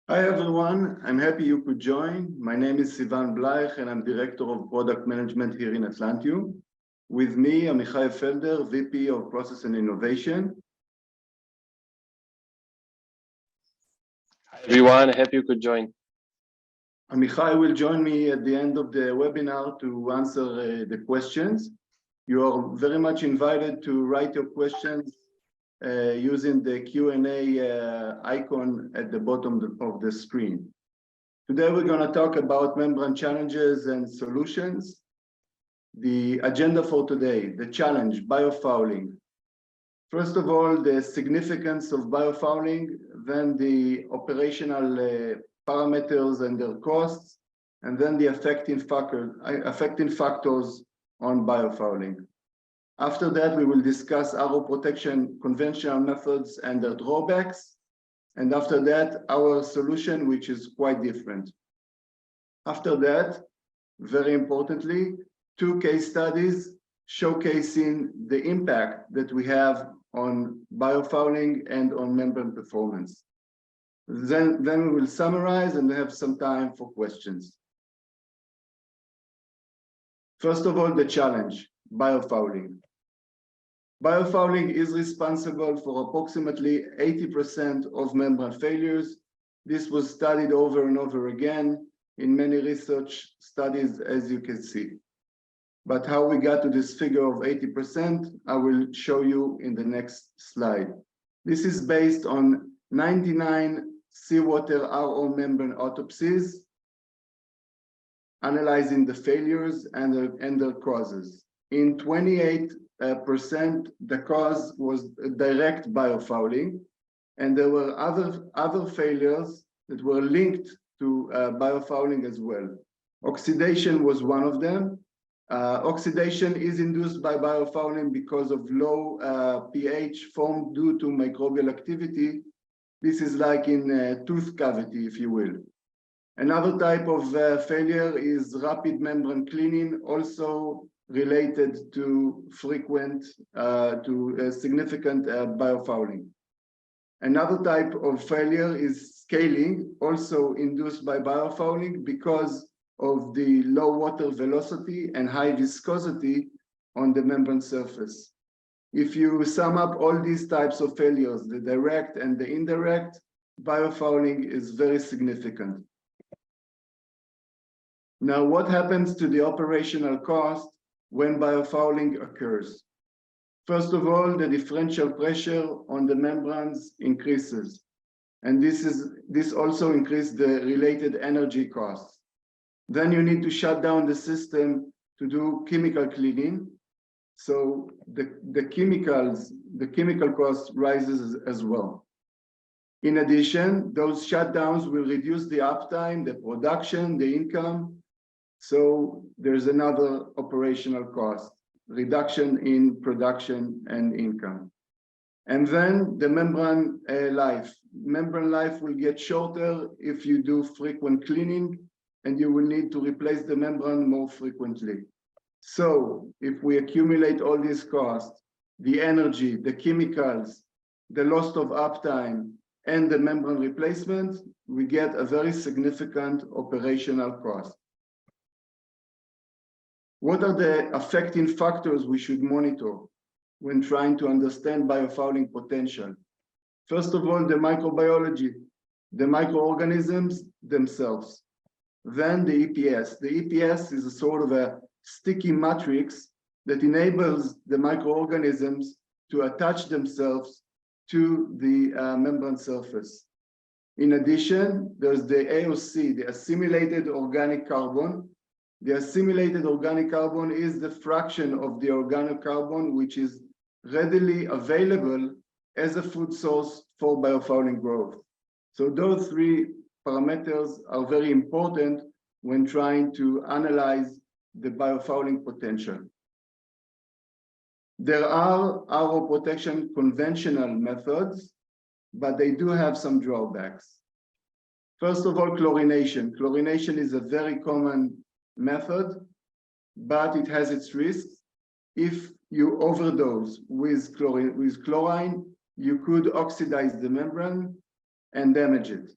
Hi everyone, I'm happy you could join. My name is Sivan Bleich and I'm Director of Product Management here in Atlantium. With me, Amichai Felder, VP of Process and Innovation. Hi everyone, happy you could join. Amichai will join me at the end of the webinar to answer the questions. You are very much invited to write your questions using the Q&A icon at the bottom of the screen. Today, we're going to talk about membrane challenges and solutions. The agenda for today, the challenge, biofouling. First of all, the significance of biofouling, then the operational parameters and their costs, and then the affecting factors on biofouling. After that, we will discuss RO protection conventional methods and their drawbacks. And after that, our solution, which is quite different. After that, very importantly, 2 case studies showcasing the impact that we have on biofouling and on membrane performance. Then we will summarize and have some time for questions. First of all, the challenge, biofouling. Biofouling is responsible for approximately 80% of membrane failures. This was studied over and over again in many research studies, as you can see. But how we got to this figure of 80%, I will show you in the next slide. This is based on 99 seawater RO membrane autopsies, analyzing the failures and their causes. In 28%, the cause was direct biofouling, and there were other failures that were linked to biofouling as well. Oxidation was one of them. Oxidation is induced by biofouling because of low pH formed due to microbial activity. This is like in a tooth cavity, if you will. Another type of failure is rapid membrane cleaning, also related to significant biofouling. Another type of failure is scaling, also induced by biofouling because of the low water velocity and high viscosity on the membrane surface. If you sum up all these types of failures, the direct and the indirect, biofouling is very significant. Now, what happens to the operational cost when biofouling occurs? First of all, the differential pressure on the membranes increases. And this also increases the related energy costs. Then you need to shut down the system to do chemical cleaning. So the chemical cost rises as well. In addition, those shutdowns will reduce the uptime, the production, the income. So there's another operational cost, reduction in production and income. And then the membrane life. Membrane life will get shorter if you do frequent cleaning, and you will need to replace the membrane more frequently. So if we accumulate all these costs, the energy, the chemicals, the loss of uptime, and the membrane replacement, we get a very significant operational cost. What are the affecting factors we should monitor when trying to understand biofouling potential? First of all, the microbiology, the microorganisms themselves. Then the EPS. The EPS is a sort of a sticky matrix that enables the microorganisms to attach themselves to the membrane surface. In addition, there's the AOC, the assimilated organic carbon. The assimilated organic carbon is the fraction of the organic carbon which is readily available as a food source for biofouling growth. So those 3 parameters are very important when trying to analyze the biofouling potential. There are RO protection conventional methods, but they do have some drawbacks. First of all, chlorination. Chlorination is a very common method, but it has its risks. If you overdose with chlorine, you could oxidize the membrane and damage it.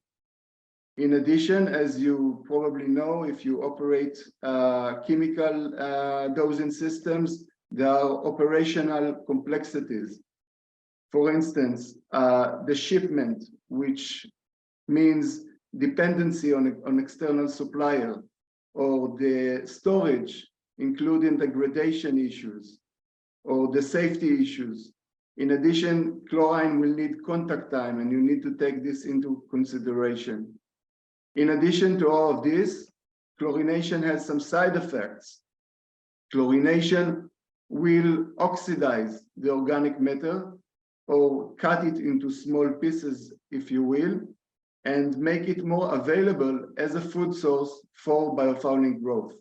In addition, as you probably know, if you operate chemical dosing systems, there are operational complexities. For instance, the shipment, which means dependency on external supplier, or the storage, including degradation issues, or the safety issues. In addition, chlorine will need contact time, and you need to take this into consideration. In addition to all of this, chlorination has some side effects. Chlorination will oxidize the organic matter or cut it into small pieces, if you will, and make it more available as a food source for biofouling growth.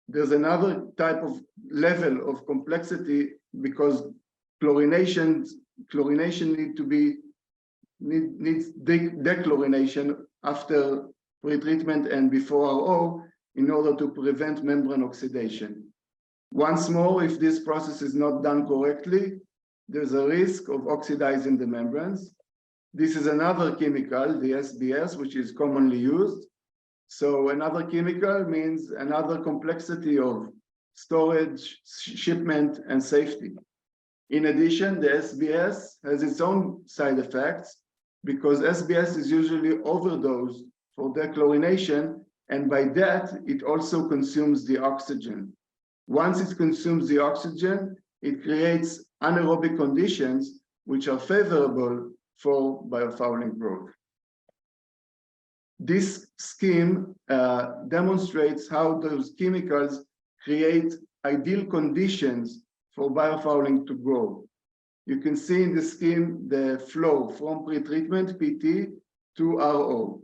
There's another type of level of complexity because chlorination needs dechlorination after pretreatment and before RO in order to prevent membrane oxidation. Once more, if this process is not done correctly, there's a risk of oxidizing the membranes. This is another chemical, the SBS, which is commonly used. So another chemical means another complexity of storage, shipment, and safety. In addition, the SBS has its own side effects because SBS is usually overdosed for dechlorination, and by that, it also consumes the oxygen. Once it consumes the oxygen, it creates anaerobic conditions which are favorable for biofouling growth. This scheme demonstrates how those chemicals create ideal conditions for biofouling to grow. You can see in the scheme the flow from pretreatment, PT, to RO.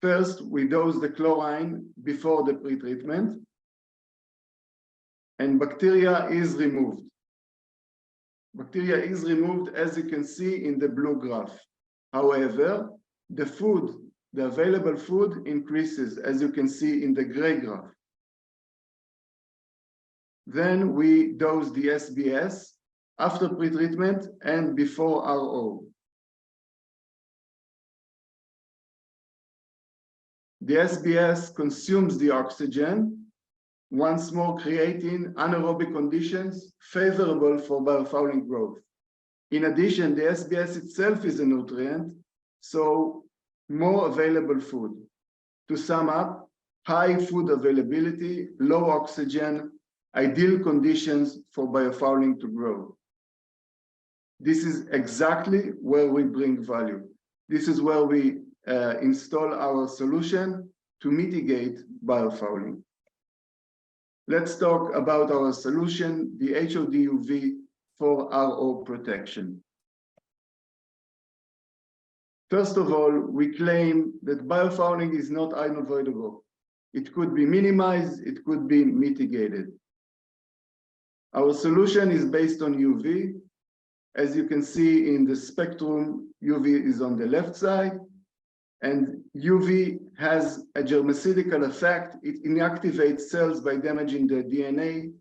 First, we dose the chlorine before the pretreatment, and bacteria is removed. Bacteria is removed, as you can see in the blue graph. However, the available food increases, as you can see in the gray graph. Then we dose the SBS after pretreatment and before RO. The SBS consumes the oxygen, once more creating anaerobic conditions favorable for biofouling growth. In addition, the SBS itself is a nutrient, so more available food. To sum up, high food availability, low oxygen, ideal conditions for biofouling to grow. This is exactly where we bring value. This is where we install our solution to mitigate biofouling. Let's talk about our solution, the HODUV for RO protection. First of all, we claim that biofouling is not unavoidable. It could be minimized, it could be mitigated. Our solution is based on UV. As you can see in the spectrum, UV is on the left side, and UV has a germicidal effect. It inactivates cells by damaging the DNA.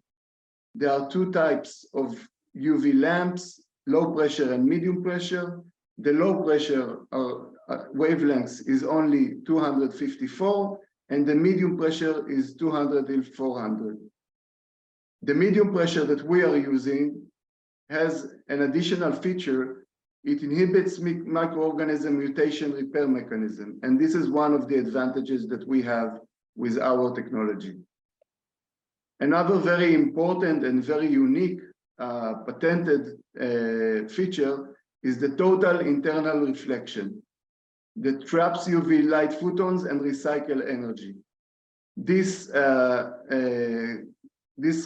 There are two types of UV lamps, low pressure and medium pressure. The low pressure wavelengths is only 254, and the medium pressure is 200 till 400. The medium pressure that we are using has an additional feature. It inhibits microorganism mutation repair mechanism, and this is one of the advantages that we have with our technology. Another very important and very unique patented feature is the total internal reflection that traps UV light photons and recycle energy. This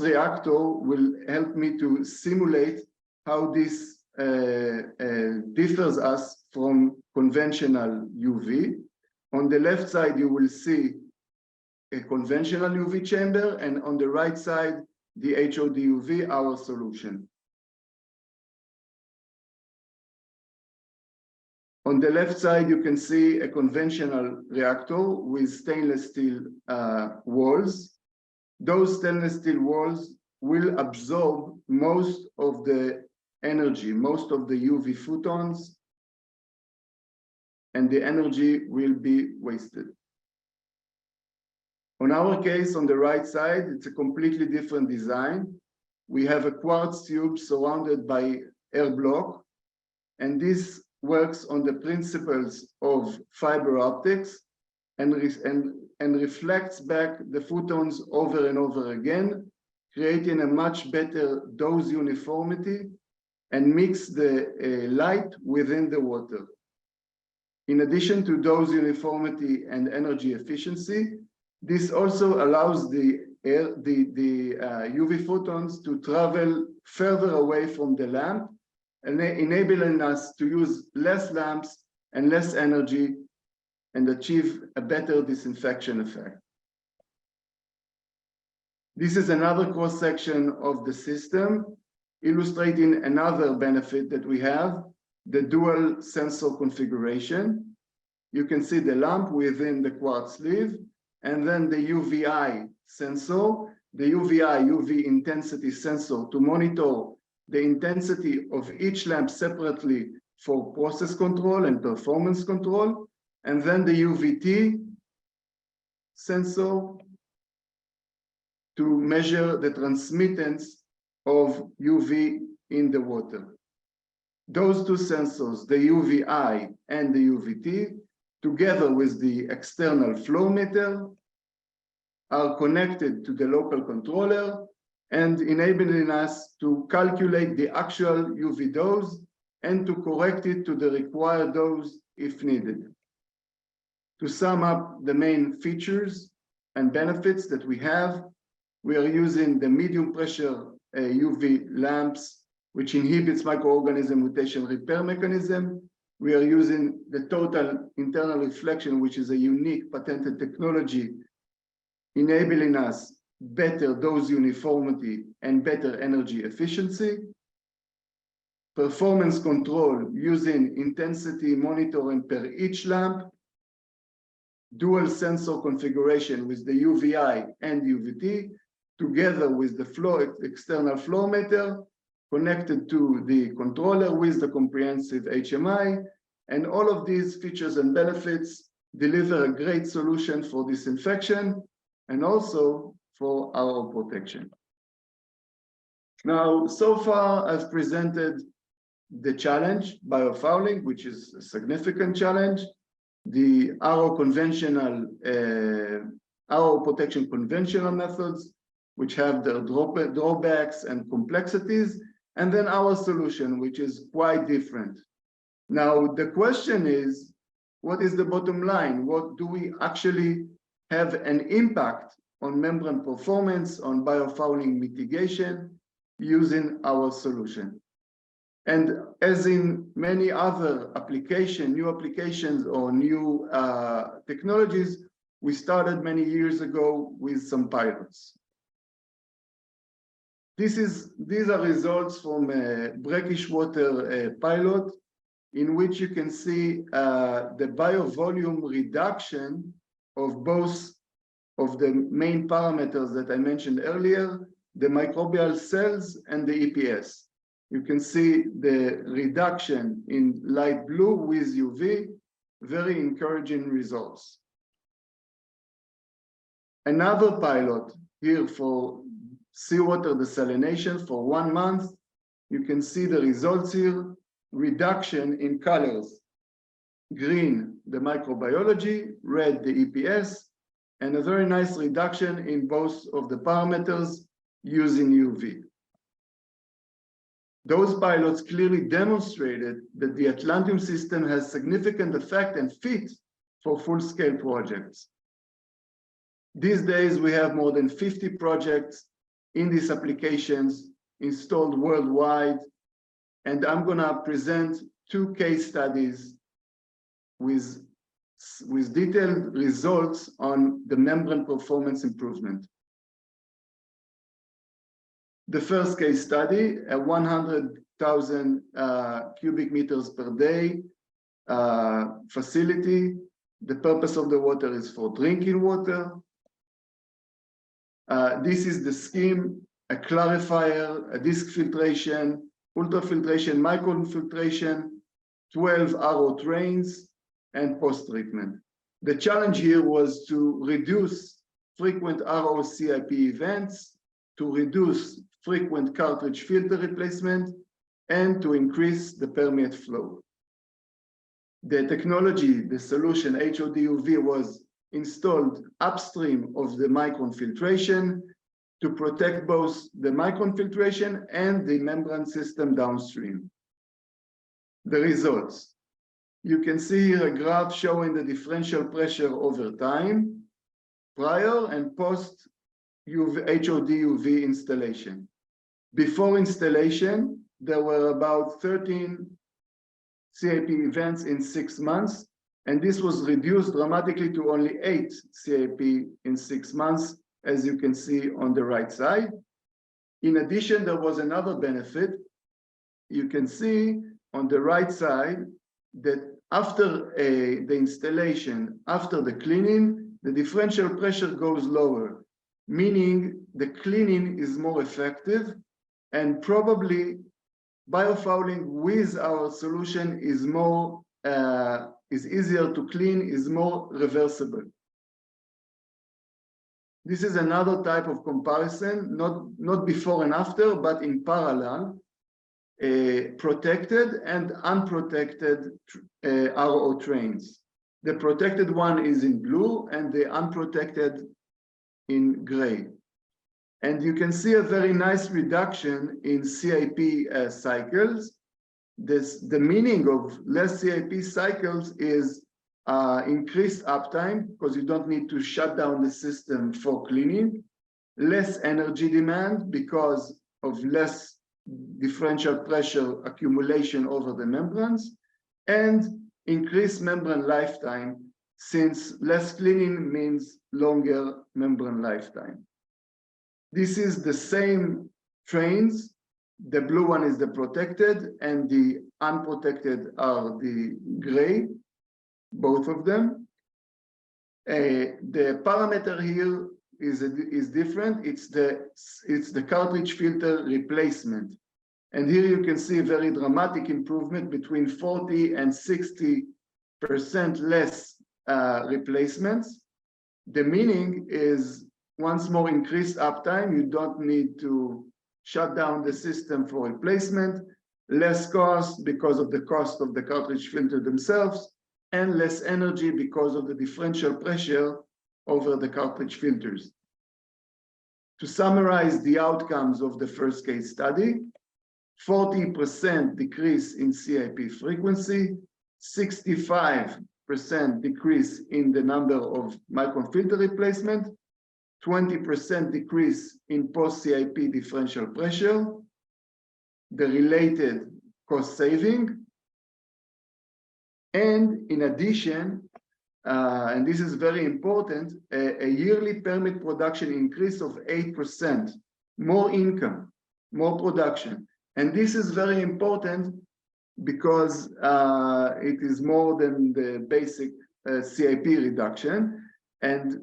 reactor will help me to simulate how this differs us from conventional UV. On the left side, you will see a conventional UV chamber, and on the right side, the HODUV, our solution. On the left side, you can see a conventional reactor with stainless steel walls. Those stainless steel walls will absorb most of the energy, most of the UV photons, and the energy will be wasted. On our case, on the right side, it's a completely different design. We have a quartz tube surrounded by air block, and this works on the principles of fiber optics and reflects back the photons over and over again, creating a much better dose uniformity and mix the light within the water. In addition to dose uniformity and energy efficiency, this also allows the UV photons to travel further away from the lamp, and enabling us to use less lamps and less energy and achieve a better disinfection effect. This is another cross-section of the system, illustrating another benefit that we have, the dual sensor configuration. You can see the lamp within the quartz sleeve, and then the UVI sensor, the UV intensity sensor to monitor the intensity of each lamp separately for process control and performance control, and then the UVT sensor to measure the transmittance of UV in the water. Those two sensors, the UVI and the UVT, together with the external flow meter, are connected to the local controller and enabling us to calculate the actual UV dose and to correct it to the required dose if needed. To sum up the main features and benefits that we have, we are using the medium pressure UV lamps, which inhibits microorganism mutation repair mechanism. We are using the total internal reflection, which is a unique patented technology, enabling us better dose uniformity and better energy efficiency. Performance control using intensity monitoring per each lamp. Dual sensor configuration with the UVI and UVT, together with the external flow meter, connected to the controller with the comprehensive HMI, and all of these features and benefits deliver a great solution for disinfection and also for our protection. Now, so far I've presented the challenge, biofouling, which is a significant challenge, the RO protection conventional methods, which have their drawbacks and complexities, and then our solution, which is quite different. Now, the question is, what is the bottom line? What do we actually have an impact on membrane performance, on biofouling mitigation using our solution? And as in many other new applications or new technologies, we started many years ago with some pilots. These are results from a brackish water pilot, in which you can see the biovolume reduction of both of the main parameters that I mentioned earlier, the microbial cells and the EPS. You can see the reduction in light blue with UV, very encouraging results. Another pilot here for seawater desalination for 1 month. You can see the results here, reduction in colors. Green, the microbiology, red, the EPS, and a very nice reduction in both of the parameters using UV. Those pilots clearly demonstrated that the Atlantium system has significant effect and fit for full-scale projects. These days, we have more than 50 projects in these applications installed worldwide, and I'm gonna present 2 case studies with detailed results on the membrane performance improvement. The first case study, a 100,000 cubic meters per day facility. The purpose of the water is for drinking water. This is the scheme, a clarifier, a disk filtration, ultrafiltration, microfiltration, 12 RO trains, and post-treatment. The challenge here was to reduce frequent RO-CIP events, to reduce frequent cartridge filter replacement, and to increase the permeate flow. The technology, the solution hoduv, was installed upstream of the micron filtration to protect both the micron filtration and the membrane system downstream. The results. You can see here a graph showing the differential pressure over time, prior and post hoduv installation. Before installation, there were about 13 CIP events in 6 months, and this was reduced dramatically to only 8 CIP in 6 months, as you can see on the right side. In addition, there was another benefit. You can see on the right side that after the installation, after the cleaning, the differential pressure goes lower, meaning the cleaning is more effective, and probably biofouling with our solution is more is easier to clean, is more reversible. This is another type of comparison, not before and after, but in parallel, protected and unprotected RO trains. The protected one is in blue and the unprotected in gray. And you can see a very nice reduction in CIP cycles. The meaning of less CIP cycles is increased uptime, because you don't need to shut down the system for cleaning, less energy demand because of less differential pressure accumulation over the membranes, and increased membrane lifetime, since less cleaning means longer membrane lifetime. This is the same trains. The blue one is the protected, and the unprotected are the gray, both of them. The parameter here is different. It's the cartridge filter replacement. And here you can see a very dramatic improvement, between 40 and 60% less replacements. The meaning is, once more, increased uptime. You don't need to shut down the system for replacement, less cost because of the cost of the cartridge filter themselves, and less energy because of the differential pressure over the cartridge filters. To summarize the outcomes of the first case study, 40% decrease in CIP frequency, 65% decrease in the number of micron filter replacement, 20% decrease in post-CIP differential pressure, the related cost saving, and in addition, and this is very important, a yearly permit production increase of 8%, more income, more production. And this is very important because it is more than the basic CIP reduction. And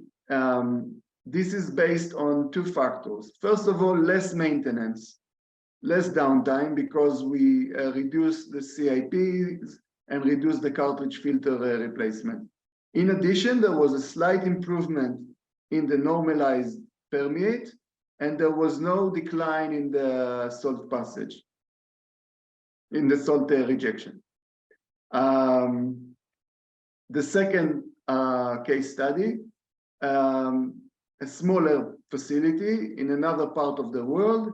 this is based on 2 factors. First of all, less maintenance, less downtime, because we reduce the CIPs and reduce the cartridge filter replacement. In addition, there was a slight improvement in the normalized permeate, and there was no decline in the salt passage, in the salt rejection. The second case study, a smaller facility in another part of the world,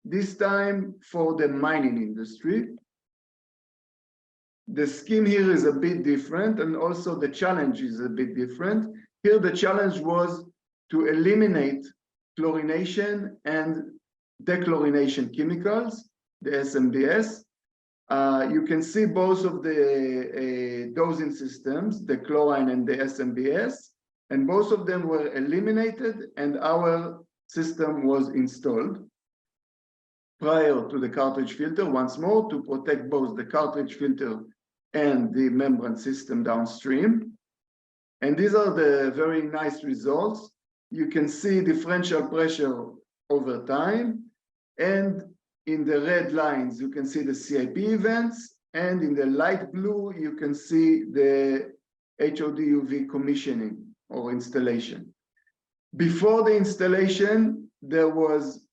this time for the mining industry. The scheme here is a bit different, and also the challenge is a bit different. Here, the challenge was to eliminate chlorination and dechlorination chemicals, the SMDS. You can see both of the dosing systems, the chlorine and the SMDS, and both of them were eliminated, and our system was installed prior to the cartridge filter, once more, to protect both the cartridge filter and the membrane system downstream. And these are the very nice results. You can see differential pressure over time, and in the red lines, you can see the CIP events, and in the light blue, you can see the HODUV commissioning or installation. Before the installation, there was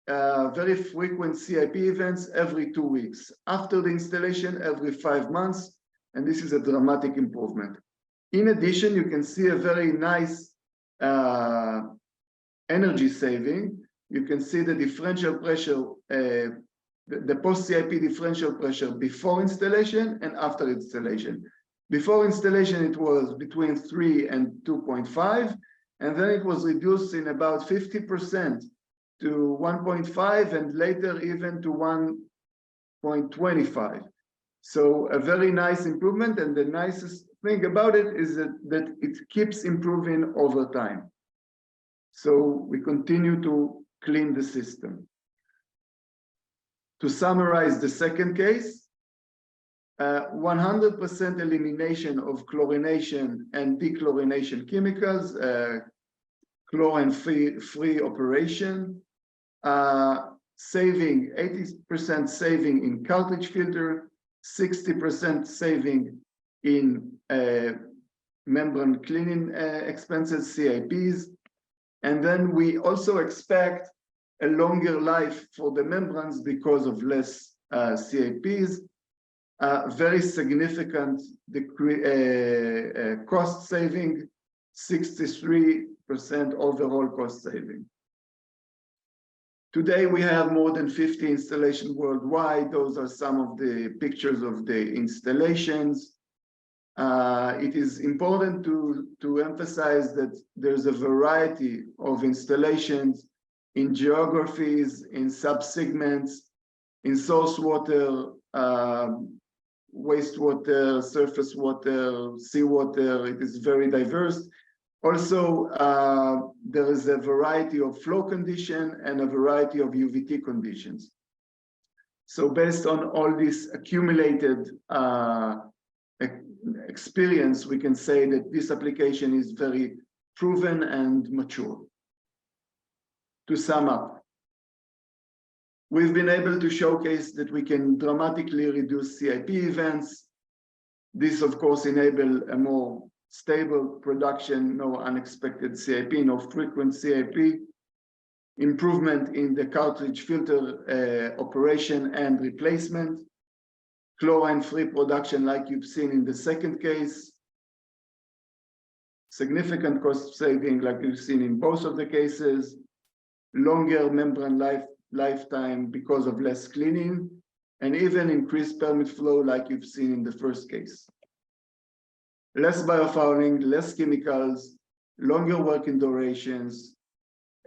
very frequent CIP events every 2 weeks. After the installation, every 5 months, and this is a dramatic improvement. In addition, you can see a very nice energy saving. You can see the differential pressure, the post-CIP differential pressure before installation and after installation. Before installation, it was between 3 and 2.5, and then it was reduced in about 50% to 1.5 and later even to 1.25. So a very nice improvement, and the nicest thing about it is that it keeps improving over time. So we continue to clean the system. To summarize the second case, 100% elimination of chlorination and dechlorination chemicals, chlorine-free operation, saving 80% saving in cartridge filter, 60% saving in membrane cleaning expenses, CIPs, and then we also expect a longer life for the membranes because of less CIPs. Very significant cost saving, 63% overall cost saving. Today we have more than 50 installations worldwide. Those are some of the pictures of the installations. It is important to emphasize that there's a variety of installations in geographies, in subsegments, in source water, wastewater, surface water, seawater. It is very diverse. Also, there is a variety of flow condition and a variety of UVT conditions. So based on all this accumulated experience, we can say that this application is very proven and mature. To sum up, we've been able to showcase that we can dramatically reduce CIP events. This, of course, enables a more stable production, no unexpected CIP, no frequent CIP, improvement in the cartridge filter operation and replacement, chlorine-free production like you've seen in the second case, significant cost saving like you've seen in both of the cases, longer membrane lifetime because of less cleaning, and even increased permit flow like you've seen in the first case. Less biofouling, less chemicals, longer working durations.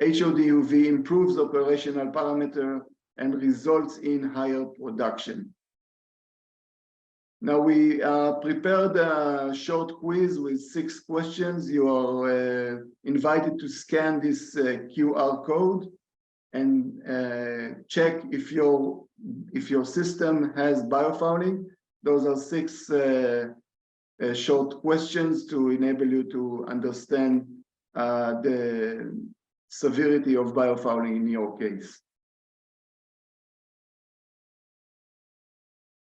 HODUV improves operational parameter and results in higher production. Now we prepared a short quiz with 6 questions. You are invited to scan this QR code and check if your system has biofouling. Those are 6 short questions to enable you to understand the severity of biofouling in your case.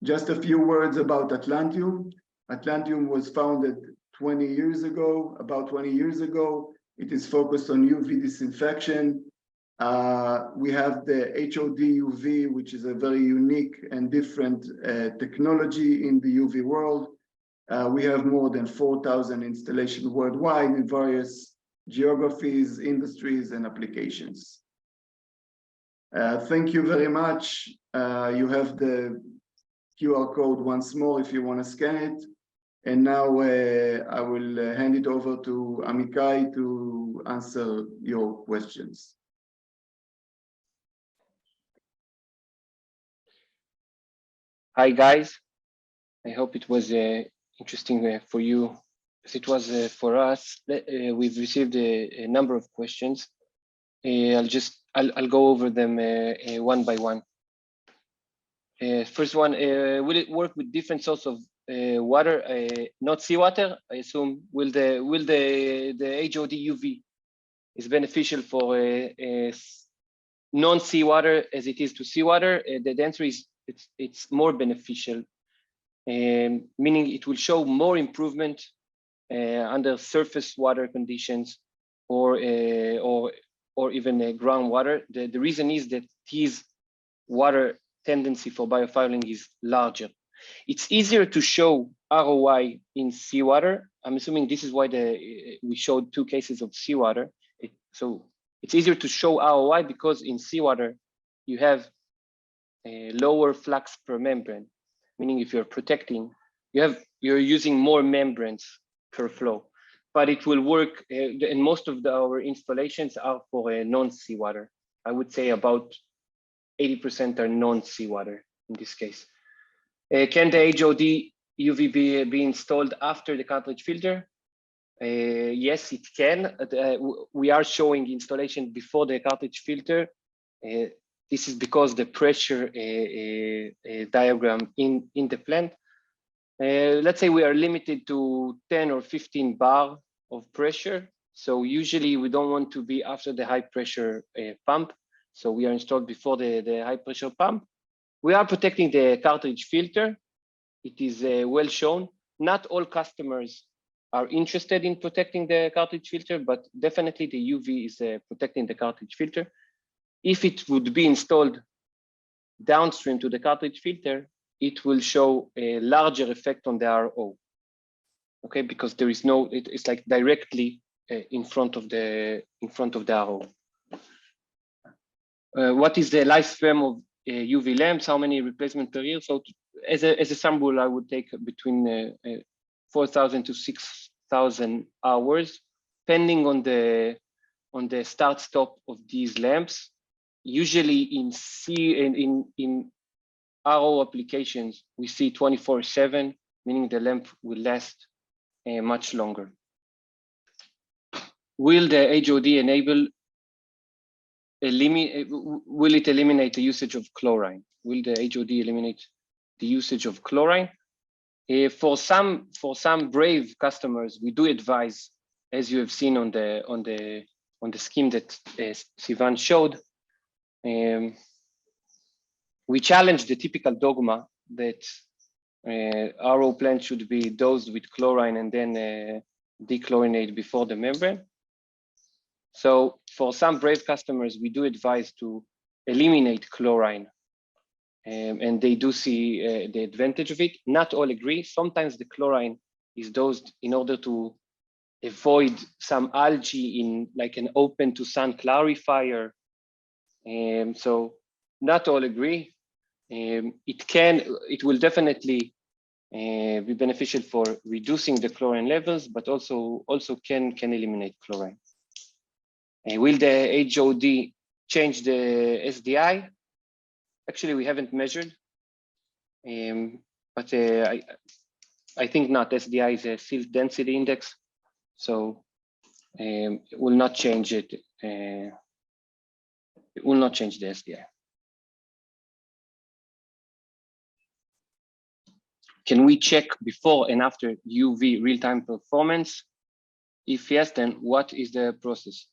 Just a few words about Atlantium. Atlantium was founded 20 years ago, about 20 years ago. It is focused on UV disinfection. We have the HODUV, which is a very unique and different technology in the UV world. We have more than 4,000 installations worldwide in various geographies, industries, and applications. Thank you very much. You have the QR code once more if you want to scan it. And now I will hand it over to Amikai to answer your questions. Hi guys, I hope it was interesting for you as it was for us. We've received a number of questions. I'll go over them one by one. First one, will it work with different sorts of water, not seawater? I assume will the HODUV is beneficial for non-seawater as it is to seawater? The answer is it's more beneficial, meaning it will show more improvement under surface water conditions or even groundwater. The reason is that his water tendency for biofouling is larger. It's easier to show ROI in seawater. I'm assuming this is why we showed 2 cases of seawater. So it's easier to show ROI because in seawater, you have a lower flux per membrane, meaning if you're protecting, you're using more membranes per flow. But it will work, and most of our installations are for non-seawater. I would say about 80% are non-seawater in this case. Can the HOD UV be installed after the cartridge filter? Yes, it can. We are showing installation before the cartridge filter. This is because the pressure diagram in the plant. Let's say we are limited to 10 or 15 bar of pressure. So usually we don't want to be after the high pressure pump. So we are installed before the high pressure pump. We are protecting the cartridge filter. It is well shown. Not all customers are interested in protecting the cartridge filter, but definitely the UV is protecting the cartridge filter. If it would be installed downstream to the cartridge filter, it will show a larger effect on the RO. Okay, because there is no, it's like directly in front of the RO. What is the lifespan of UV lamps? How many replacements per year? So as a sample, I would take between 4,000 to 6,000 hours, depending on the start-stop of these lamps. Usually in RO applications, we see 24/7, meaning the lamp will last much longer. Will the HOD will it eliminate the usage of chlorine? Will the HOD eliminate the usage of chlorine? For some brave customers, we do advise, as you have seen on the scheme that Sivan showed. We challenge the typical dogma that RO plants should be dosed with chlorine and then dechlorinate before the membrane. So for some brave customers, we do advise to eliminate chlorine, and they do see the advantage of it. Not all agree. Sometimes the chlorine is dosed in order to avoid some algae in like an open to sun clarifier. So not all agree. It will definitely be beneficial for reducing the chlorine levels, but also can eliminate chlorine. Will the HOD change the SDI? Actually, we haven't measured, but I think not. SDI is a silt density index, so it will not change it. It will not change the SDI. Can we check before and after UV real-time performance? If yes, then what is the process?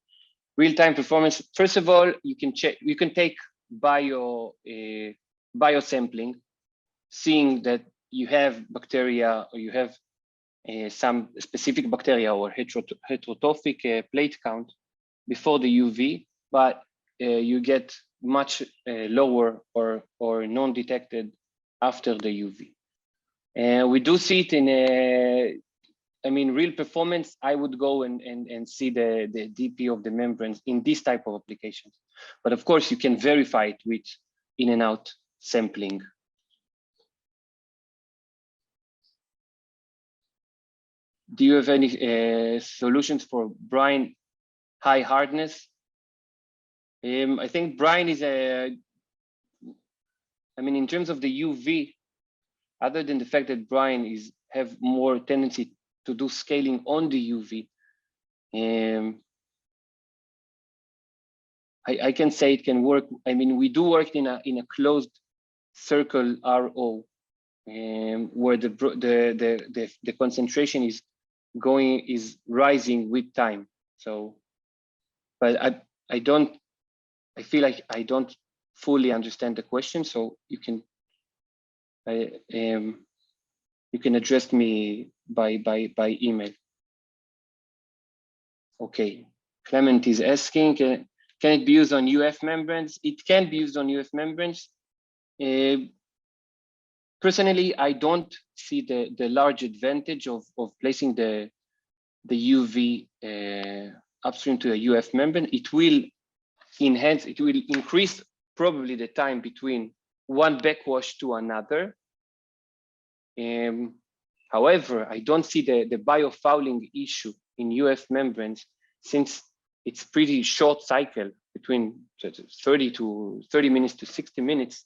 Real-time performance. First of all, you can check. You can take biosampling, seeing that you have bacteria or you have some specific bacteria or heterotrophic plate count before the UV, but you get much lower or non-detected after the UV. We do see it in real performance. I would go and see the DP of the membranes in this type of applications. But of course, you can verify it with in and out sampling. Do you have any solutions for brine high hardness? I think brine is in terms of the UV, other than the fact that brine have more tendency to do scaling on the UV, I can say it can work. We do work in a closed circle RO, where the concentration is rising with time. So, but I feel like I don't fully understand the question. So you can address me by email. Okay, Clement is asking, can it be used on UF membranes? It can be used on UF membranes. Personally, I don't see the large advantage of placing the UV upstream to a UF membrane. It will enhance, it will increase probably the time between one backwash to another. However, I don't see the biofouling issue in UF membranes, since it's pretty short cycle, between 30 minutes to 60 minutes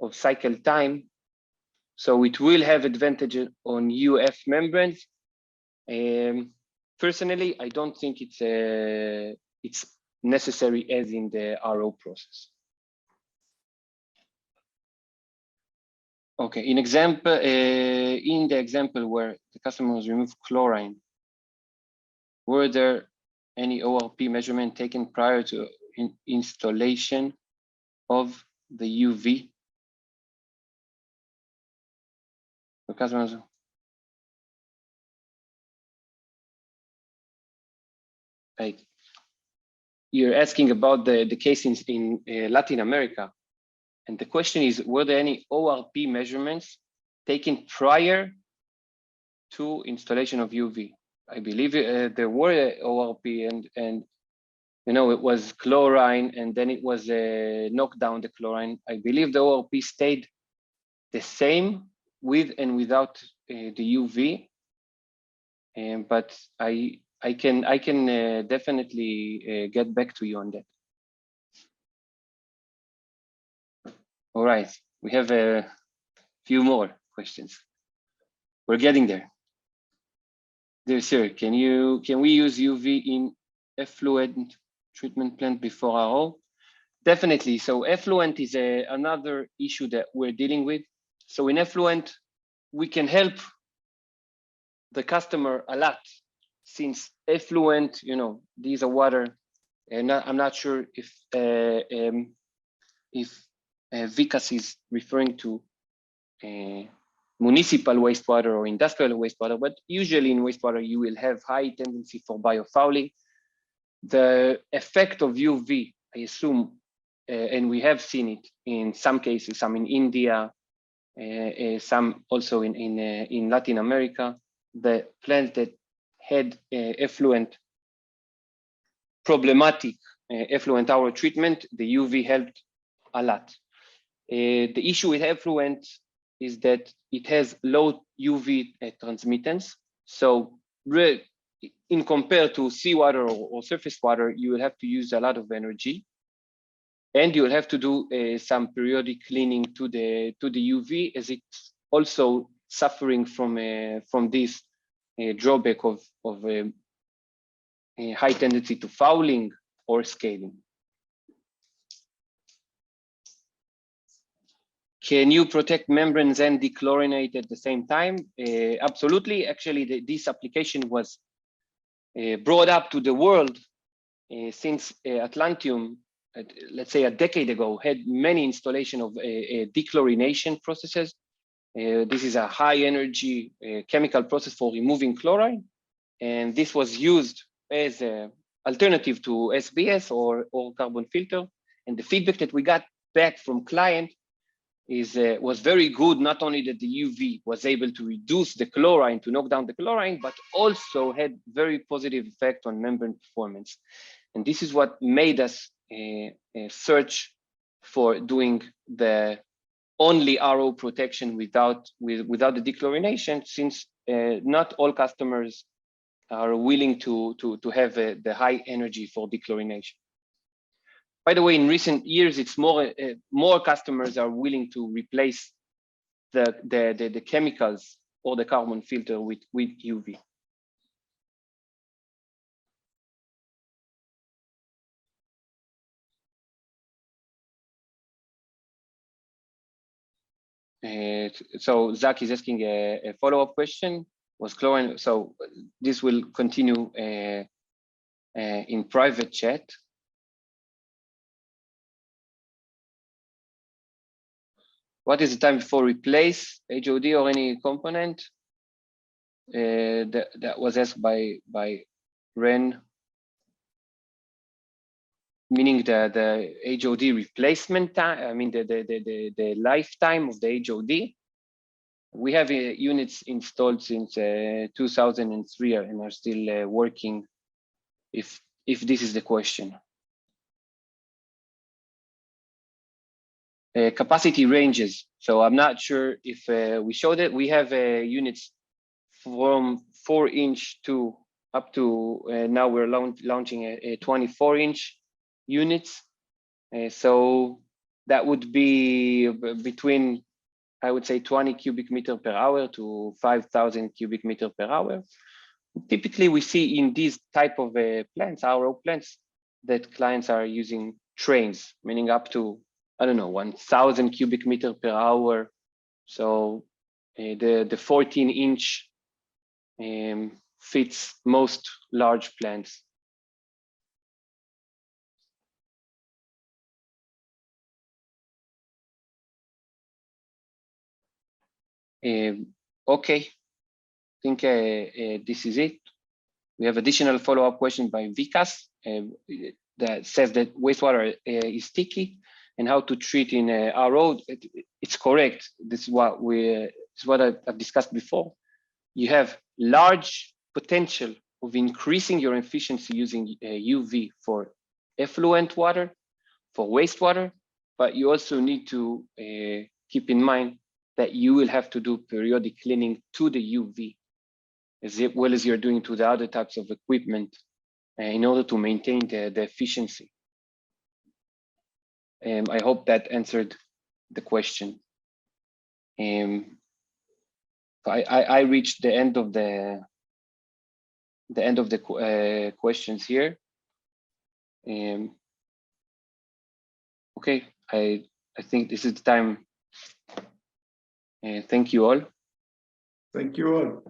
of cycle time. So it will have advantage on UF membranes. Personally, I don't think it's necessary as in the RO process. Okay, in the example where the customers remove chlorine, were there any ORP measurement taken prior to installation of the UV? The customers. Like, you're asking about the cases in Latin America. And the question is, were there any ORP measurements taken prior to installation of UV? I believe there were ORP, and you know, it was chlorine, and then it was knocked down the chlorine. I believe the ORP stayed the same with and without the UV. But I can definitely get back to you on that. All right, we have a few more questions. We're getting there. Dear sir, can we use UV in effluent treatment plant before RO? Definitely. So effluent is another issue that we're dealing with. So in effluent, we can help the customer a lot, since effluent, you know, these are water, and I'm not sure if VCAS is referring to municipal wastewater or industrial wastewater, but usually in wastewater you will have high tendency for biofouling. The effect of UV, I assume, and we have seen it in some cases, some in India, some also in Latin America, the plants that had effluent, problematic effluent hour treatment, the UV helped a lot. The issue with effluent is that it has low UV transmittance. So in compared to seawater or surface water, you will have to use a lot of energy, and you will have to do some periodic cleaning to the UV, as it's also suffering from this drawback of a high tendency to fouling or scaling. Can you protect membranes and dechlorinate at the same time? Absolutely. Actually, this application was brought up to the world since Atlantium, let's say a decade ago, had many installation of dechlorination processes. This is a high energy chemical process for removing chlorine. And this was used as an alternative to SBS or carbon filter. And the feedback that we got back from client was very good. Not only that the UV was able to reduce the chlorine, to knock down the chlorine, but also had very positive effect on membrane performance. And this is what made us search for doing the only RO protection without the dechlorination, since not all customers are willing to have the high energy for dechlorination. By the way, in recent years, it's more customers are willing to replace the chemicals or the carbon filter with UV. So Zach is asking a follow-up question. Was chlorine? So this will continue in private chat. What is the time before replace HOD or any component? That was asked by Ren. meaning the HOD replacement time, I mean the lifetime of the HOD. We have units installed since 2003 and are still working, if this is the question. Capacity ranges. So I'm not sure if we showed it. We have units from 4-inch to up to now we're launching a 24-inch units. So that would be between, I would say, 20 cubic meter per hour to 5,000 cubic meter per hour. Typically, we see in these type of plants, RO plants, that clients are using trains, meaning up to, I don't know, 1,000 cubic meter per hour. So the 14-inch fits most large plants. Okay, I think this is it. We have additional follow-up question by Vikas that says that wastewater is sticky and how to treat in RO. It's correct. This is what I've discussed before. You have large potential of increasing your efficiency using UV for effluent water, for wastewater, but you also need to keep in mind that you will have to do periodic cleaning to the UV, as well as you're doing to the other types of equipment in order to maintain the efficiency. I hope that answered the question. I reached the end of the questions here. Okay, I think this is the time. Thank you all. Thank you all.